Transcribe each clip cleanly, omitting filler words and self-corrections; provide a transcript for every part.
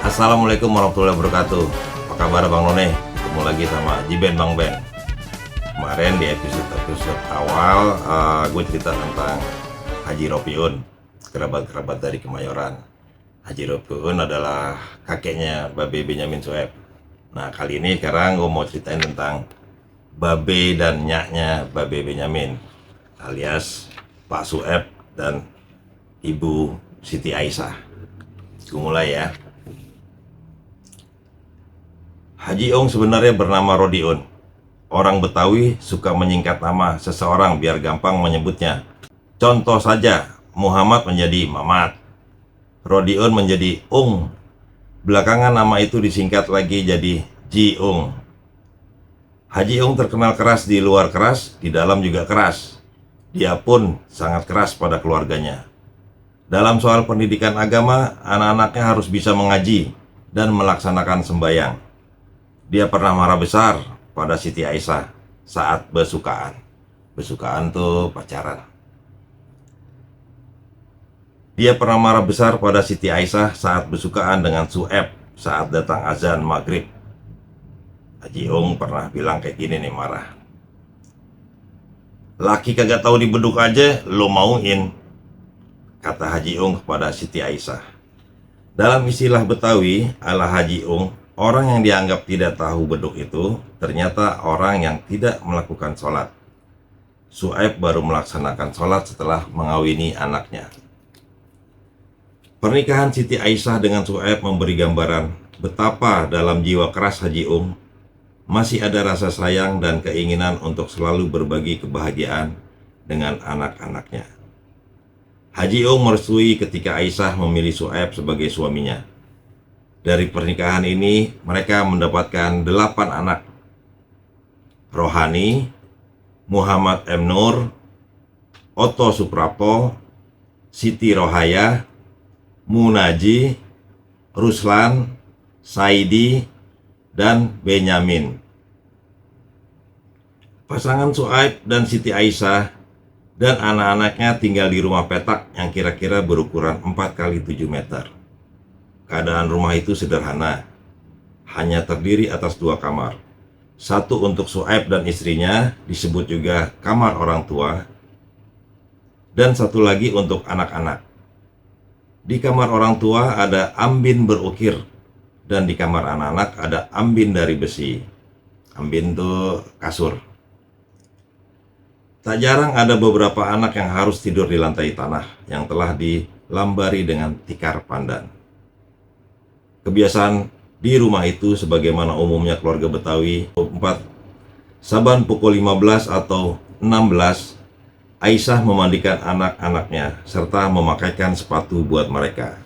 Assalamualaikum warahmatullahi wabarakatuh. Apa kabar Bang None? Ketemu lagi sama Jiben Bang Ben. Kemarin di episode awal gue cerita tentang Haji Ropiun, kerabat-kerabat dari Kemayoran. Haji Ropiun adalah kakeknya Babe Benyamin Sueb. Nah kali ini sekarang gue mau ceritain tentang Babe dan nyaknya Babe Benyamin, alias Pak Sueb dan Ibu Siti Aisyah. Gue mulai ya. Haji Ong sebenarnya bernama Rodiun. Orang Betawi suka menyingkat nama seseorang biar gampang menyebutnya. Contoh saja, Muhammad menjadi Mamat, Rodiun menjadi Ung. Belakangan nama itu disingkat lagi jadi Ji Ung. Haji Ong terkenal keras di luar keras, di dalam juga keras. Dia pun sangat keras pada keluarganya. Dalam soal pendidikan agama, anak-anaknya harus bisa mengaji dan melaksanakan sembahyang. Dia pernah marah besar pada Siti Aisyah saat besukaan. Besukaan tuh pacaran. Dia pernah marah besar pada Siti Aisyah saat besukaan dengan Sueb saat datang azan maghrib. Haji Ong pernah bilang kayak gini nih marah. Laki kagak tahu dibeduk aja lo mauin, kata Haji Ong kepada Siti Aisyah. Dalam istilah Betawi ala Haji Ong, orang yang dianggap tidak tahu beduk itu ternyata orang yang tidak melakukan sholat. Sueb baru melaksanakan sholat setelah mengawini anaknya. Pernikahan Siti Aisyah dengan Sueb memberi gambaran betapa dalam jiwa keras Haji Ong masih ada rasa sayang dan keinginan untuk selalu berbagi kebahagiaan dengan anak-anaknya. Haji Ong merestui ketika Aisyah memilih Sueb sebagai suaminya. Dari pernikahan ini, mereka mendapatkan 8 anak. Rohani, Muhammad M. Nur, Otto Suprapto, Siti Rohaya, Munaji, Ruslan, Saidi, dan Benyamin. Pasangan Sueb dan Siti Aisyah dan anak-anaknya tinggal di rumah petak yang kira-kira berukuran 4 kali 7 meter. Keadaan rumah itu sederhana, hanya terdiri atas 2 kamar. Satu untuk Sueb dan istrinya, disebut juga kamar orang tua, dan satu lagi untuk anak-anak. Di kamar orang tua ada ambin berukir, dan di kamar anak-anak ada ambin dari besi. Ambin itu kasur. Tak jarang ada beberapa anak yang harus tidur di lantai tanah yang telah dilambari dengan tikar pandan. Kebiasaan di rumah itu sebagaimana umumnya keluarga Betawi 4, saban pukul 15 atau 16, Aisyah memandikan anak-anaknya serta memakaikan sepatu buat mereka.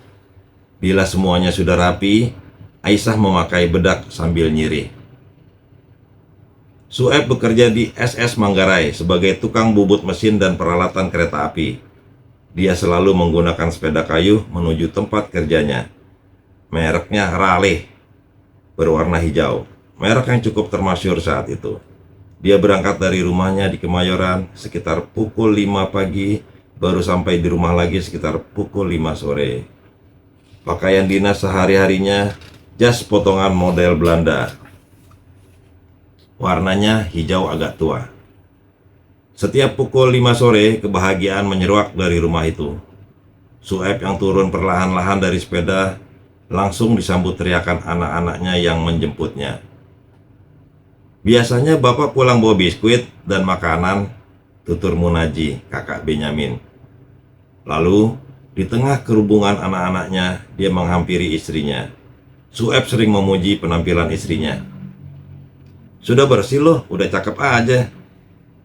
Bila semuanya sudah rapi, Aisyah memakai bedak sambil nyirih. Sueb bekerja di SS Manggarai sebagai tukang bubut mesin dan peralatan kereta api. Dia selalu menggunakan sepeda kayu menuju tempat kerjanya. Mereknya Raleigh, berwarna hijau. Merek yang cukup termasyhur saat itu. Dia berangkat dari rumahnya di Kemayoran sekitar pukul 5 pagi, baru sampai di rumah lagi sekitar pukul 5 sore. Pakaian dinas sehari-harinya jas potongan model Belanda. Warnanya hijau agak tua. Setiap pukul 5 sore, kebahagiaan menyeruak dari rumah itu. Sueb yang turun perlahan-lahan dari sepeda langsung disambut teriakan anak-anaknya yang menjemputnya. Biasanya bapak pulang bawa biskuit dan makanan, tutur Munaji, kakak Benyamin. Lalu, di tengah kerubungan anak-anaknya, dia menghampiri istrinya. Sueb sering memuji penampilan istrinya. Sudah bersih loh, udah cakep aja.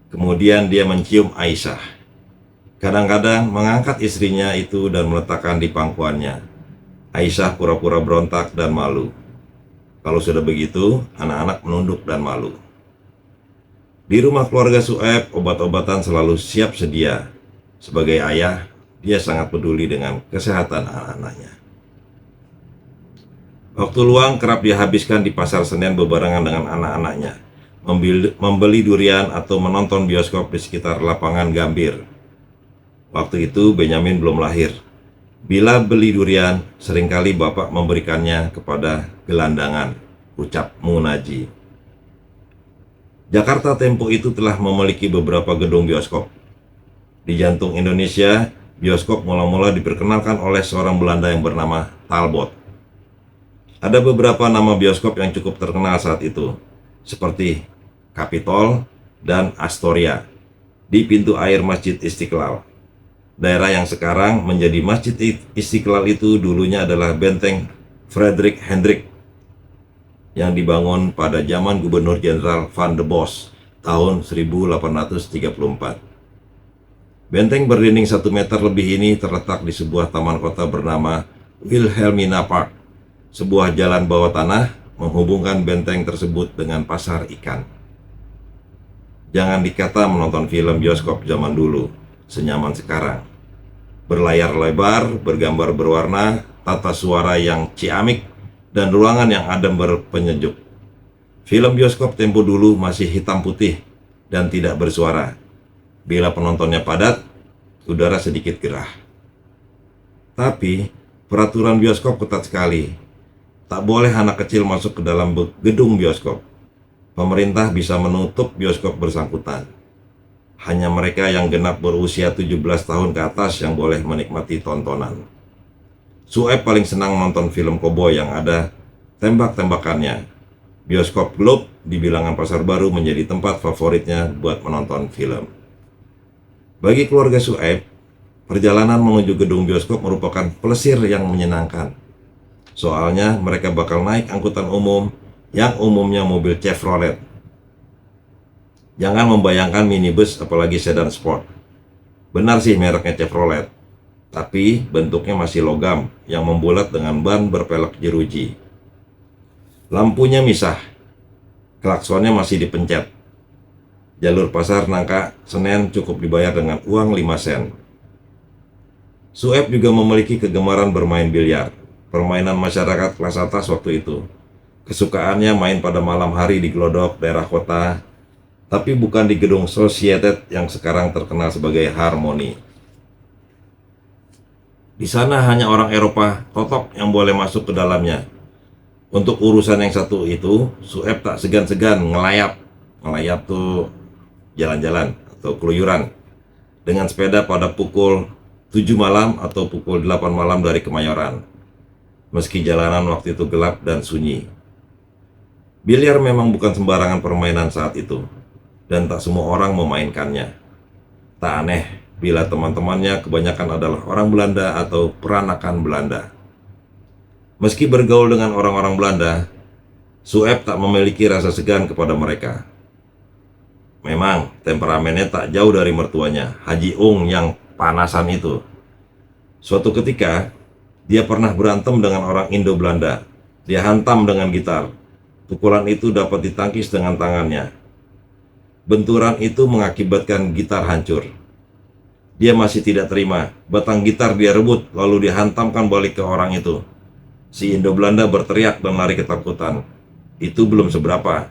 Kemudian dia mencium Aisyah. Kadang-kadang mengangkat istrinya itu dan meletakkan di pangkuannya. Aisyah pura-pura berontak dan malu. Kalau sudah begitu, anak-anak menunduk dan malu. Di rumah keluarga Sueb, obat-obatan selalu siap sedia. Sebagai ayah, dia sangat peduli dengan kesehatan anak-anaknya. Waktu luang kerap dihabiskan di pasar Senen bebarengan dengan anak-anaknya, membeli durian atau menonton bioskop di sekitar lapangan Gambir. Waktu itu Benyamin belum lahir. Bila beli durian, seringkali bapak memberikannya kepada gelandangan, ucap Munaji. Jakarta Tempo itu telah memiliki beberapa gedung bioskop. Di jantung Indonesia, bioskop mula-mula diperkenalkan oleh seorang Belanda yang bernama Talbot. Ada beberapa nama bioskop yang cukup terkenal saat itu, seperti Capitol dan Astoria di pintu air Masjid Istiqlal. Daerah yang sekarang menjadi Masjid Istiqlal itu dulunya adalah benteng Frederik Hendrik yang dibangun pada zaman Gubernur Jenderal Van der Bos tahun 1834. Benteng berdinding 1 meter lebih ini terletak di sebuah taman kota bernama Wilhelmina Park, sebuah jalan bawah tanah menghubungkan benteng tersebut dengan pasar ikan. Jangan dikata menonton film bioskop zaman dulu senyaman sekarang. Berlayar lebar, bergambar berwarna, tata suara yang ciamik, dan ruangan yang adem berpenyejuk. Film bioskop tempo dulu masih hitam putih dan tidak bersuara. Bila penontonnya padat, udara sedikit gerah. Tapi, peraturan bioskop ketat sekali. Tak boleh anak kecil masuk ke dalam gedung bioskop. Pemerintah bisa menutup bioskop bersangkutan. Hanya mereka yang genap berusia 17 tahun ke atas yang boleh menikmati tontonan. Sueb paling senang nonton film koboi yang ada tembak-tembakannya. Bioskop Globe di bilangan Pasar Baru menjadi tempat favoritnya buat menonton film. Bagi keluarga Sueb, perjalanan menuju gedung bioskop merupakan plesir yang menyenangkan. Soalnya mereka bakal naik angkutan umum yang umumnya mobil Chevrolet. Jangan membayangkan minibus apalagi sedan sport. Benar sih mereknya Chevrolet, tapi bentuknya masih logam yang membulat dengan ban berpelek jeruji. Lampunya misah, klaksonnya masih dipencet. Jalur pasar Nangka Senen cukup dibayar dengan uang 5 sen. Sueb juga memiliki kegemaran bermain biliar, permainan masyarakat kelas atas waktu itu. Kesukaannya main pada malam hari di Glodok, daerah kota, tapi bukan di gedung Societet yang sekarang terkenal sebagai Harmoni. Di sana hanya orang Eropa totok yang boleh masuk ke dalamnya. Untuk urusan yang satu itu, Sueb tak segan-segan ngelayap. Ngelayap tuh jalan-jalan atau keluyuran dengan sepeda pada pukul 7 malam atau pukul 8 malam dari Kemayoran. Meski jalanan waktu itu gelap dan sunyi. Biliar memang bukan sembarangan permainan saat itu, dan tak semua orang memainkannya. Tak aneh bila teman-temannya kebanyakan adalah orang Belanda atau peranakan Belanda. Meski bergaul dengan orang-orang Belanda, Sueb tak memiliki rasa segan kepada mereka. Memang temperamennya tak jauh dari mertuanya, Haji Ung yang panasan itu. Suatu ketika, dia pernah berantem dengan orang Indo-Belanda. Dia hantam dengan gitar. Pukulan itu dapat ditangkis dengan tangannya. Benturan itu mengakibatkan gitar hancur. Dia masih tidak terima. Batang gitar dia rebut, lalu dihantamkan balik ke orang itu. Si Indo-Belanda berteriak dan lari ketakutan. Itu belum seberapa.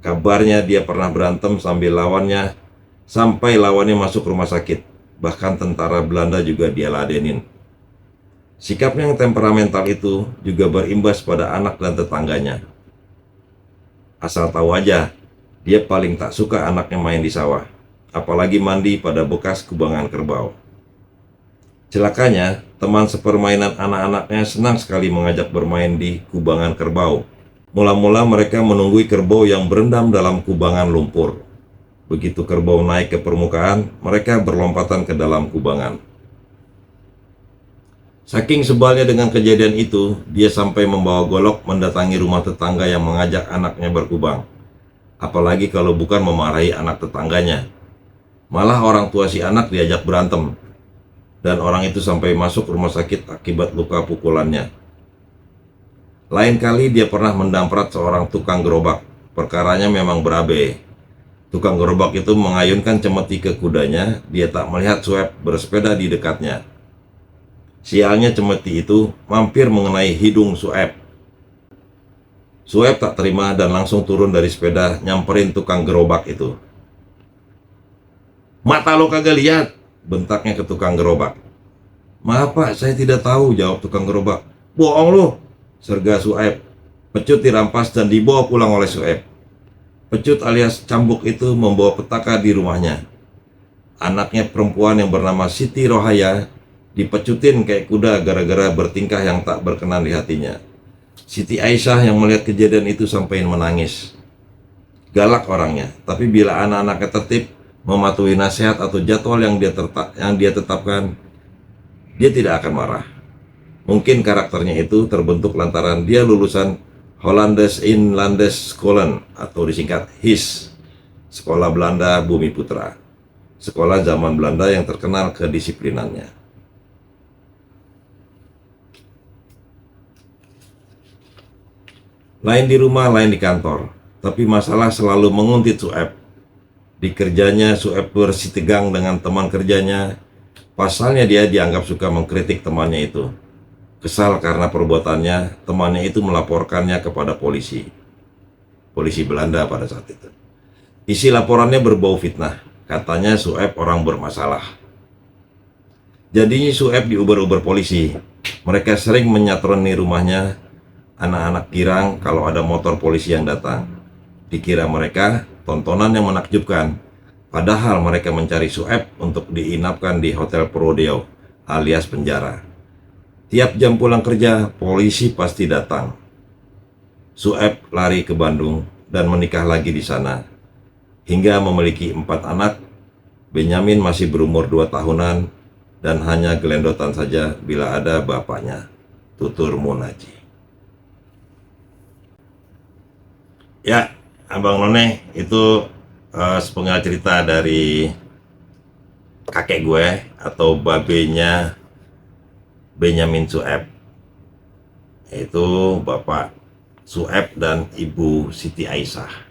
Kabarnya dia pernah berantem sampai lawannya masuk rumah sakit. Bahkan tentara Belanda juga dia ladenin. Sikapnya yang temperamental itu juga berimbas pada anak dan tetangganya. Asal tahu aja, dia paling tak suka anaknya main di sawah, apalagi mandi pada bekas kubangan kerbau. Celakanya, teman sepermainan anak-anaknya senang sekali mengajak bermain di kubangan kerbau. Mula-mula mereka menunggui kerbau yang berendam dalam kubangan lumpur. Begitu kerbau naik ke permukaan, mereka berlompatan ke dalam kubangan. Saking sebalnya dengan kejadian itu, dia sampai membawa golok mendatangi rumah tetangga yang mengajak anaknya berkubang. Apalagi kalau bukan memarahi anak tetangganya. Malah orang tua si anak diajak berantem. Dan orang itu sampai masuk rumah sakit akibat luka pukulannya. Lain kali dia pernah mendamprat seorang tukang gerobak. Perkaranya memang berabe. Tukang gerobak itu mengayunkan cemeti ke kudanya. Dia tak melihat Sueb bersepeda di dekatnya. Sialnya cemeti itu mampir mengenai hidung Sueb. Sueb tak terima dan langsung turun dari sepeda nyamperin tukang gerobak itu. "Mata lo kagak lihat?" bentaknya ke tukang gerobak. "Maaf Pak, saya tidak tahu," jawab tukang gerobak. "Bohong lu," serga Sueb. Pecut dirampas dan dibawa pulang oleh Sueb. Pecut alias Cambuk itu membawa petaka di rumahnya. Anaknya perempuan yang bernama Siti Rohaya dipecutin kayak kuda gara-gara bertingkah yang tak berkenan di hatinya. Siti Aisyah yang melihat kejadian itu sampai menangis. Galak orangnya, tapi bila anak-anaknya tertib, mematuhi nasihat atau jadwal yang dia tetapkan, dia tidak akan marah. Mungkin karakternya itu terbentuk lantaran dia lulusan Hollandes Inlandes Scholen atau disingkat HIS, Sekolah Belanda Bumi Putra. Sekolah zaman Belanda yang terkenal kedisiplinannya. Lain di rumah, lain di kantor. Tapi masalah selalu menguntit Sueb. Di kerjanya, Sueb bersitegang dengan teman kerjanya. Pasalnya dia dianggap suka mengkritik temannya itu. Kesal karena perbuatannya, temannya itu melaporkannya kepada polisi. Polisi Belanda pada saat itu. Isi laporannya berbau fitnah. Katanya Sueb orang bermasalah. Jadinya Sueb diuber-uber polisi. Mereka sering menyatroni rumahnya. Anak-anak girang kalau ada motor polisi yang datang. Dikira mereka tontonan yang menakjubkan. Padahal mereka mencari Sueb untuk diinapkan di Hotel Prodeo alias penjara. Tiap jam pulang kerja, polisi pasti datang. Sueb lari ke Bandung dan menikah lagi di sana. Hingga memiliki 4 anak, Benyamin masih berumur 2 tahunan dan hanya gelendotan saja bila ada bapaknya, tutur Munaji. Ya, Abang None itu sepenggal cerita dari kakek gue atau babenya Benyamin Sueb. Itu Bapak Sueb dan Ibu Siti Aisyah.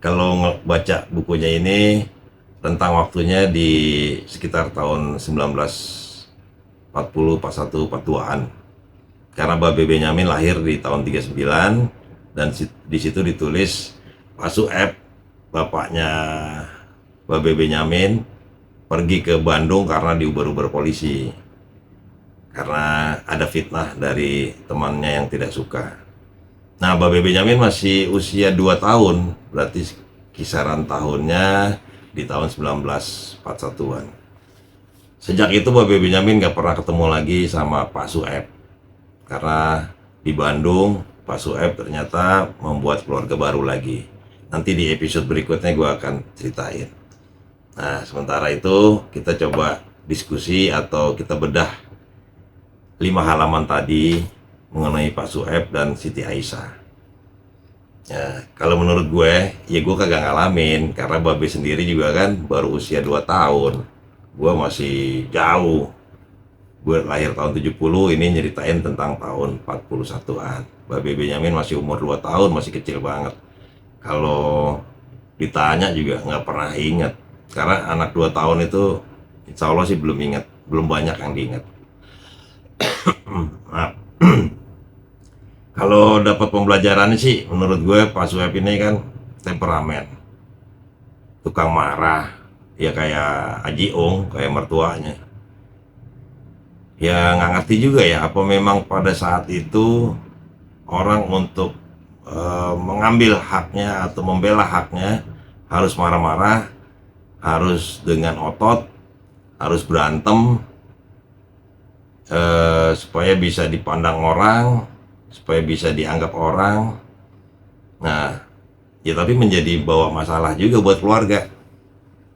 Kalau baca bukunya ini tentang waktunya di sekitar tahun 1940, 41, 42-an. Karena Babe Benyamin lahir di tahun 39 dan di situ ditulis Pak Sueb, bapaknya Babe Benyamin, pergi ke Bandung karena diuber-uber polisi. Karena ada fitnah dari temannya yang tidak suka. Nah, Babe Benyamin masih usia 2 tahun, berarti kisaran tahunnya di tahun 1941-an. Sejak itu Babe Benyamin gak pernah ketemu lagi sama Pak Sueb. Karena di Bandung, Pak Sueb ternyata membuat keluarga baru lagi. Nanti di episode berikutnya gue akan ceritain. Nah, sementara itu kita coba diskusi atau kita bedah 5 halaman tadi mengenai Pak Sueb dan Siti Aisyah. Ya, kalau menurut gue, ya gue kagak ngalamin karena Babe sendiri juga kan baru usia 2 tahun. Gue masih jauh. Gue lahir tahun 70, ini nyeritain tentang tahun 41-an. Babe Benyamin masih umur 2 tahun, masih kecil banget. Kalau ditanya juga nggak pernah ingat. Karena anak 2 tahun itu insya Allah sih belum ingat, belum banyak yang diingat. Maaf. Kalau dapat pembelajarannya sih, menurut gue Pak Sueb ini kan temperamen, tukang marah, ya kayak Aji Ong, kayak mertuanya. Ya nggak ngerti juga ya, apa memang pada saat itu orang untuk mengambil haknya atau membela haknya harus marah-marah, harus dengan otot, harus berantem, supaya bisa dipandang orang, supaya bisa dianggap orang. Nah, ya tapi menjadi bawa masalah juga buat keluarga.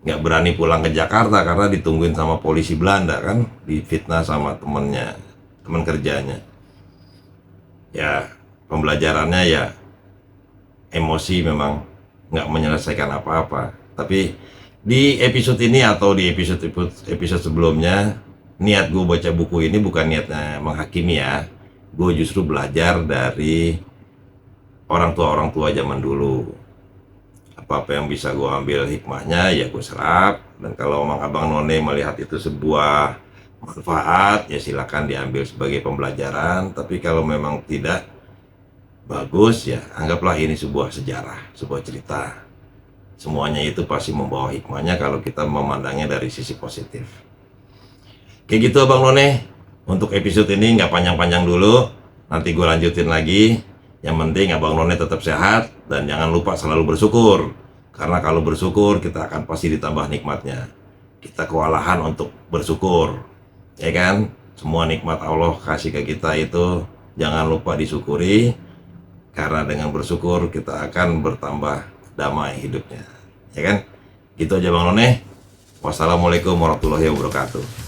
Nggak berani pulang ke Jakarta karena ditungguin sama polisi Belanda kan, difitnah sama temennya, teman kerjanya. Ya, pembelajarannya ya emosi memang nggak menyelesaikan apa-apa. Tapi di episode ini atau di episode sebelumnya, niat gue baca buku ini bukan niatnya menghakimi ya. Gue justru belajar dari orang tua zaman dulu. Apa-apa yang bisa gue ambil hikmahnya ya gue serap. Dan kalau Abang None melihat itu sebuah manfaat ya silakan diambil sebagai pembelajaran. Tapi kalau memang tidak bagus ya anggaplah ini sebuah sejarah, sebuah cerita. Semuanya itu pasti membawa hikmahnya kalau kita memandangnya dari sisi positif. Kayak gitu Abang None. Untuk episode ini nggak panjang-panjang dulu, nanti gue lanjutin lagi. Yang penting Abang None tetap sehat dan jangan lupa selalu bersyukur. Karena kalau bersyukur kita akan pasti ditambah nikmatnya. Kita kewalahan untuk bersyukur, ya kan? Semua nikmat Allah kasih ke kita itu jangan lupa disyukuri. Karena dengan bersyukur kita akan bertambah damai hidupnya, ya kan? Gitu aja Bang None. Wassalamualaikum warahmatullahi wabarakatuh.